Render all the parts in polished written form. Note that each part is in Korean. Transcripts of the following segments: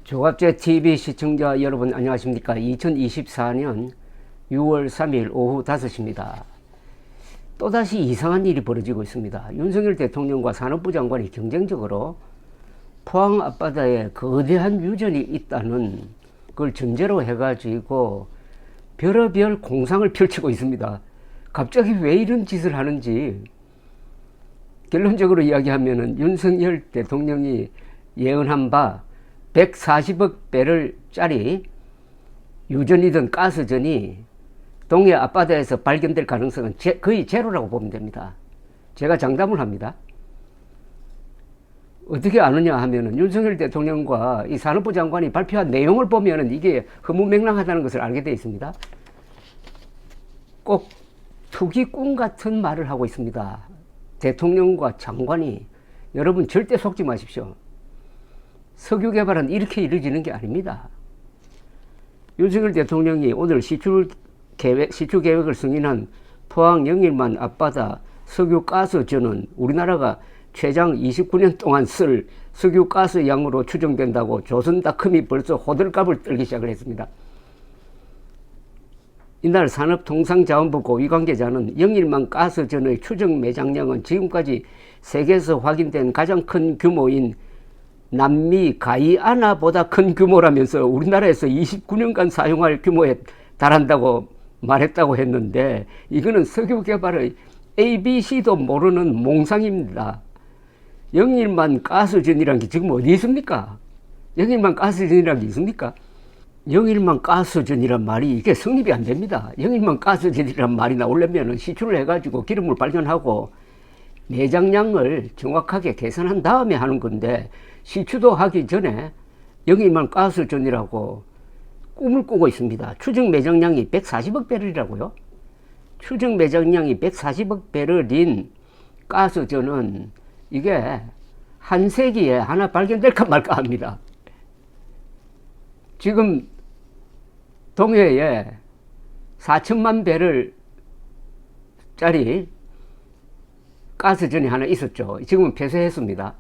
조갑제 TV 시청자 여러분 안녕하십니까. 2024년 6월 3일 오후 5시입니다. 또다시 이상한 일이 벌어지고 있습니다. 윤석열 대통령과 산업부 장관이 경쟁적으로 포항 앞바다에 거대한 유전이 있다는 걸 전제로 해가지고 별의별 공상을 펼치고 있습니다. 갑자기 왜 이런 짓을 하는지 결론적으로 이야기하면은 윤석열 대통령이 예언한 바 140억 배럴짜리 유전이든 가스전이 동해 앞바다에서 발견될 가능성은 거의 제로라고 보면 됩니다. 제가 장담을 합니다. 어떻게 아느냐 하면은 윤석열 대통령과 이 산업부 장관이 발표한 내용을 보면은 이게 허무맹랑하다는 것을 알게 되어 있습니다. 꼭 투기꾼 같은 말을 하고 있습니다. 대통령과 장관이. 여러분 절대 속지 마십시오. 석유 개발은 이렇게 이루어지는 게 아닙니다. 윤석열 대통령이 오늘 시추 계획을 승인한 포항 영일만 앞바다 석유 가스전은 우리나라가 최장 29년 동안 쓸 석유 가스 양으로 추정된다고 조선닷컴이 벌써 호들갑을 떨기 시작을 했습니다. 이날 산업통상자원부 고위 관계자는 영일만 가스전의 추정 매장량은 지금까지 세계에서 확인된 가장 큰 규모인 남미 가이아나보다 큰 규모라면서 우리나라에서 29년간 사용할 규모에 달한다고 말했다고 했는데, 이거는 석유 개발의 ABC도 모르는 몽상입니다. 영일만 가스전이라는 게 지금 어디 있습니까? 영일만 가스전이라는 게 있습니까? 영일만 가스전이란 말이 이게 성립이 안 됩니다. 영일만 가스전이란 말이 나오려면 시추를 해가지고 기름을 발견하고 내장량을 정확하게 계산한 다음에 하는 건데, 시추도 하기 전에 영일만 가스전이라고 꿈을 꾸고 있습니다. 추정 매장량이 140억 배럴이라고요? 추정 매장량이 140억 배럴인 가스전은 이게 한 세기에 하나 발견될까 말까 합니다. 지금 동해에 4천만 배럴짜리 가스전이 하나 있었죠. 지금은 폐쇄했습니다.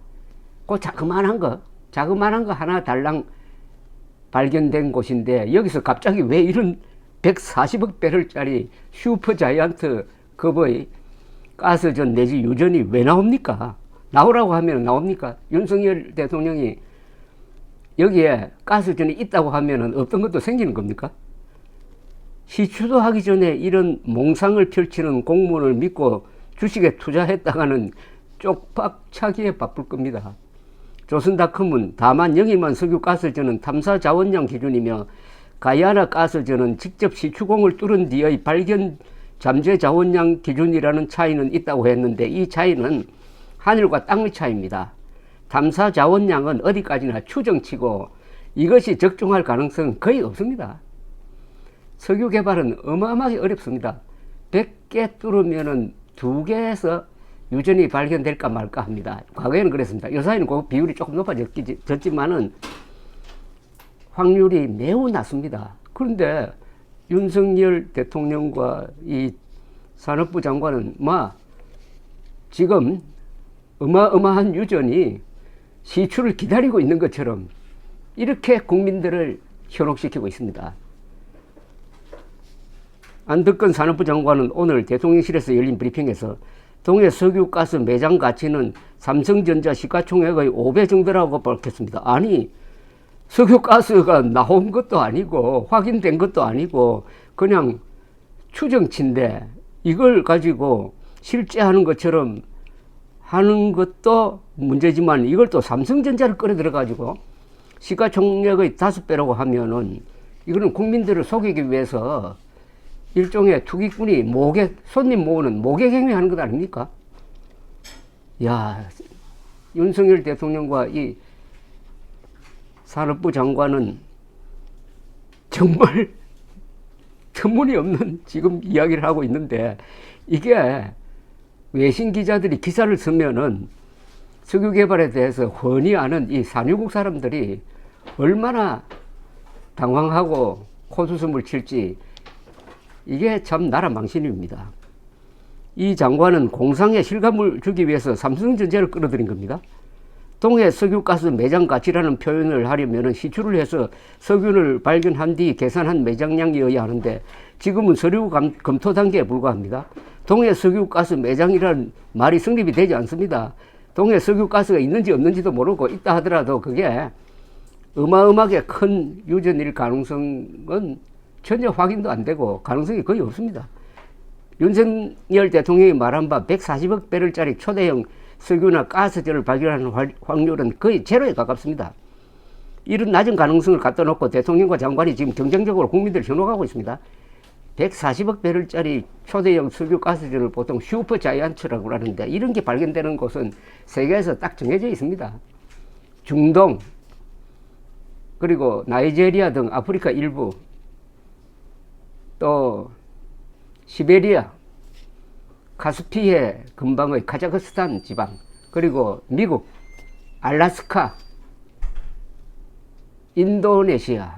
그 자그마한 거 하나 달랑 발견된 곳인데, 여기서 갑자기 왜 이런 140억 배럴짜리 슈퍼 자이언트 급의 가스전 내지 유전이 왜 나옵니까? 나오라고 하면 나옵니까? 윤석열 대통령이 여기에 가스전이 있다고 하면 없던 것도 생기는 겁니까? 시추도 하기 전에 이런 몽상을 펼치는 공무원을 믿고 주식에 투자했다가는 쪽박차기에 바쁠 겁니다. 조선닷컴은 다만 영일만 석유 가스전은 탐사 자원량 기준이며 가이아나 가스전은 직접 시추공을 뚫은 뒤의 발견 잠재 자원량 기준이라는 차이는 있다고 했는데, 이 차이는 하늘과 땅의 차이입니다. 탐사 자원량은 어디까지나 추정치고 이것이 적중할 가능성은 거의 없습니다. 석유 개발은 어마어마하게 어렵습니다. 100개 뚫으면은 2개에서 유전이 발견될까 말까 합니다. 과거에는 그랬습니다. 요사이는 그 비율이 조금 높아졌지만은 확률이 매우 낮습니다. 그런데 윤석열 대통령과 이 산업부 장관은 지금 어마어마한 유전이 시추를 기다리고 있는 것처럼 이렇게 국민들을 현혹시키고 있습니다. 안덕근 산업부 장관은 오늘 대통령실에서 열린 브리핑에서 동해 석유가스 매장 가치는 삼성전자 시가총액의 5배 정도라고 밝혔습니다. 아니, 석유가스가 나온 것도 아니고 확인된 것도 아니고 그냥 추정치인데, 이걸 가지고 실제 하는 것처럼 하는 것도 문제지만 이걸 또 삼성전자를 끌어들여 가지고 시가총액의 5배라고 하면은 이거는 국민들을 속이기 위해서 일종의 투기꾼이 손님 모으는 모객행위 하는 것 아닙니까? 야, 윤석열 대통령과 이 산업부 장관은 정말 터무니없는 지금 이야기를 하고 있는데, 이게 외신 기자들이 기사를 쓰면은 석유 개발에 대해서 훤히 아는 이 산유국 사람들이 얼마나 당황하고 코웃음을 칠지, 이게 참 나라 망신입니다. 이 장관은 공상에 실감을 주기 위해서 삼성전자를 끌어들인 겁니다. 동해 석유가스 매장 가치라는 표현을 하려면 시추를 해서 석유를 발견한 뒤 계산한 매장량이어야 하는데 지금은 서류 검토 단계에 불과합니다. 동해 석유가스 매장이라는 말이 성립이 되지 않습니다. 동해 석유가스가 있는지 없는지도 모르고 있다 하더라도 그게 어마어마하게 큰 유전일 가능성은 전혀 확인도 안 되고 가능성이 거의 없습니다. 윤석열 대통령이 말한 바 140억 배럴짜리 초대형 석유나 가스전을 발견하는 확률은 거의 제로에 가깝습니다. 이런 낮은 가능성을 갖다 놓고 대통령과 장관이 지금 경쟁적으로 국민들을 현혹하고 있습니다. 140억 배럴짜리 초대형 석유 가스전을 보통 슈퍼 자이언트라고 하는데 이런 게 발견되는 곳은 세계에서 딱 정해져 있습니다. 중동, 그리고 나이지리아 등 아프리카 일부, 또 시베리아, 카스피해 근방의 카자흐스탄 지방, 그리고 미국, 알라스카, 인도네시아,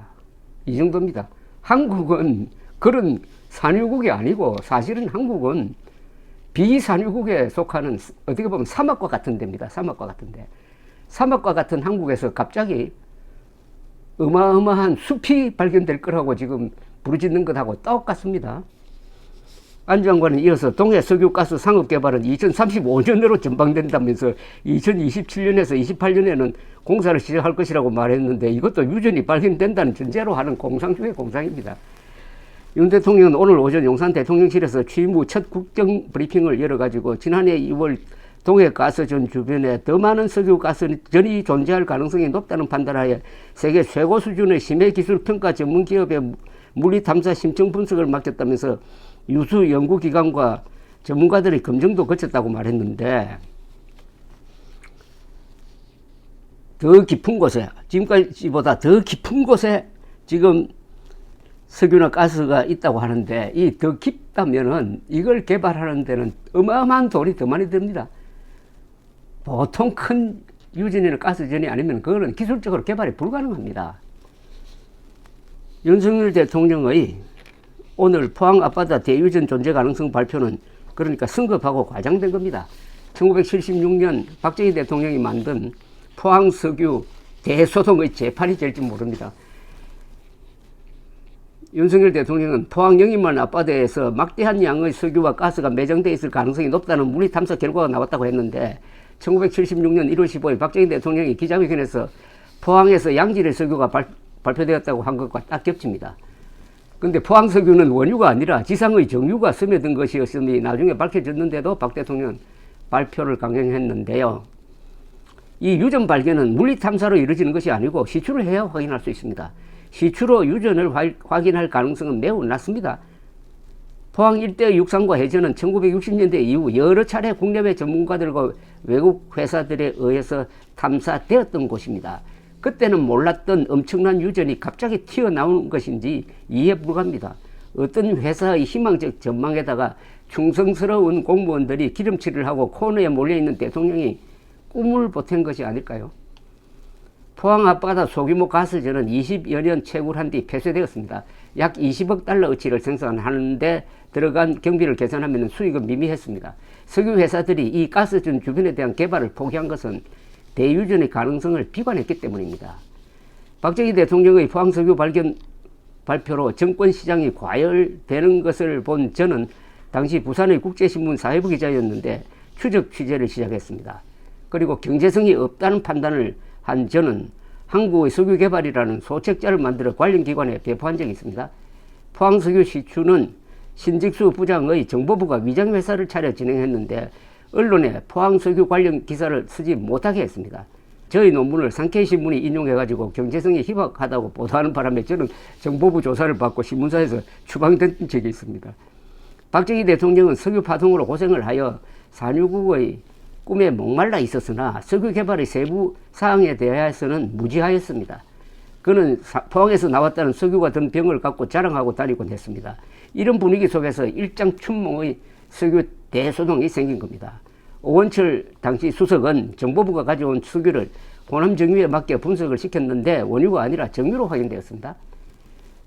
이 정도입니다. 한국은 그런 산유국이 아니고 사실은 한국은 비산유국에 속하는 어떻게 보면 사막과 같은 데입니다. 사막과 같은 데. 사막과 같은 한국에서 갑자기 어마어마한 숲이 발견될 거라고 지금 부르짖는 것하고 똑같습니다. 안 장관은 이어서 동해 석유가스 상업개발은 2035년으로 전방된다면서 2027년에서 28년에는 공사를 시작할 것이라고 말했는데 이것도 유전이 발견된다는 전제로 하는 공상 중의 공상입니다. 윤 대통령은 오늘 오전 용산 대통령실에서 취임 후 첫 국정 브리핑을 열어가지고 지난해 2월 동해 가스전 주변에 더 많은 석유 가스전이 존재할 가능성이 높다는 판단하에 세계 최고 수준의 심해 기술 평가 전문 기업의 물리 탐사 심층 분석을 맡겼다면서 유수 연구기관과 전문가들의 검증도 거쳤다고 말했는데 더 깊은 곳에, 지금까지보다 더 깊은 곳에 지금 석유나 가스가 있다고 하는데 이 더 깊다면은 이걸 개발하는 데는 어마어마한 돈이 더 많이 듭니다. 보통 큰 유전이나 가스전이 아니면 그거는 기술적으로 개발이 불가능합니다. 윤석열 대통령의 오늘 포항 앞바다 대유전 존재 가능성 발표는 그러니까 성급하고 과장된 겁니다. 1976년 박정희 대통령이 만든 포항 석유 대소동의 재판이 될지 모릅니다. 윤석열 대통령은 포항 영인만 앞바다에서 막대한 양의 석유와 가스가 매장되어 있을 가능성이 높다는 물리 탐사 결과가 나왔다고 했는데 1976년 1월 15일 박정희 대통령이 기자회견에서 포항에서 양질의 석유가 발표되었다고 한 것과 딱 겹칩니다. 근데 포항 석유는 원유가 아니라 지상의 정유가 스며든 것이었음이 나중에 밝혀졌는데도 박 대통령은 발표를 강행했는데요. 이 유전 발견은 물리 탐사로 이루어지는 것이 아니고 시추를 해야 확인할 수 있습니다. 시추로 유전을 확인할 가능성은 매우 낮습니다. 포항 일대의 육상과 해전은 1960년대 이후 여러 차례 국내외 전문가들과 외국 회사들에 의해서 탐사되었던 곳입니다. 그때는 몰랐던 엄청난 유전이 갑자기 튀어나온 것인지 이해 불가합니다. 어떤 회사의 희망적 전망에다가 충성스러운 공무원들이 기름칠을 하고 코너에 몰려있는 대통령이 꿈을 보탠 것이 아닐까요? 포항 앞바다 소규모 가스전은 20여 년 채굴한 뒤 폐쇄되었습니다. 약 20억 달러어치를 생산하는데 들어간 경비를 계산하면 수익은 미미했습니다. 석유 회사들이 이 가스전 주변에 대한 개발을 포기한 것은 대유전의 가능성을 비관했기 때문입니다. 박정희 대통령의 포항 석유 발견 발표로 정권시장이 과열되는 것을 본 저는 당시 부산의 국제신문 사회부 기자였는데 추적 취재를 시작했습니다. 그리고 경제성이 없다는 판단을 한 저는 한국의 석유 개발이라는 소책자를 만들어 관련 기관에 배포한 적이 있습니다. 포항 석유 시추는 신직수 부장의 정보부가 위장회사를 차려 진행했는데 언론에 포항 석유 관련 기사를 쓰지 못하게 했습니다. 저희 논문을 상케이신문이 인용해가지고 경제성이 희박하다고 보도하는 바람에 저는 정보부 조사를 받고 신문사에서 추방된 적이 있습니다. 박정희 대통령은 석유 파동으로 고생을 하여 산유국의 꿈에 목말라 있었으나 석유 개발의 세부 사항에 대해서는 무지하였습니다. 그는 포항에서 나왔다는 석유가 든 병을 갖고 자랑하고 다니곤 했습니다. 이런 분위기 속에서 일장춘몽의 석유 대소동이 생긴 겁니다. 오원철 당시 수석은 정보부가 가져온 석유를 호남 정유에 맞게 분석을 시켰는데 원유가 아니라 정유로 확인되었습니다.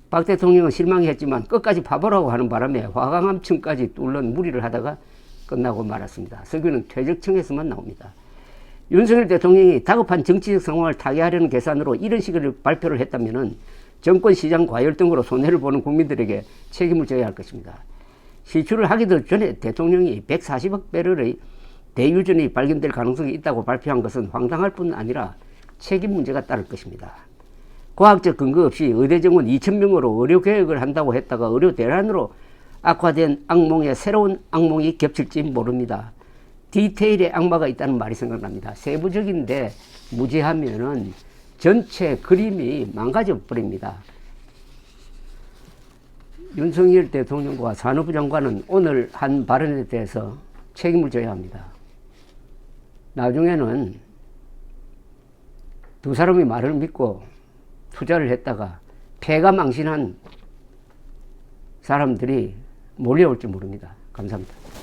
박 대통령은 실망했지만 끝까지 파보라고 하는 바람에 화강암층까지 뚫는 무리를 하다가 끝나고 말았습니다. 석유는 퇴적청에서만 나옵니다. 윤석열 대통령이 다급한 정치적 상황을 타개하려는 계산으로 이런 식으로 발표를 했다면 정권 시장 과열 등으로 손해를 보는 국민들에게 책임을 져야 할 것입니다. 실추를 하기도 전에 대통령이 140억 배럴의 대유전이 발견될 가능성이 있다고 발표한 것은 황당할 뿐 아니라 책임 문제가 따를 것입니다. 과학적 근거 없이 의대 정원 2,000명으로 의료 개혁을 한다고 했다가 의료 대란으로 악화된 악몽에 새로운 악몽이 겹칠지 모릅니다. 디테일에 악마가 있다는 말이 생각납니다. 세부적인데 무지하면은 전체 그림이 망가져 버립니다. 윤석열 대통령과 산업부 장관은 오늘 한 발언에 대해서 책임을 져야 합니다. 나중에는 두 사람의 말을 믿고 투자를 했다가 폐가 망신한 사람들이 몰려올지 모릅니다. 감사합니다.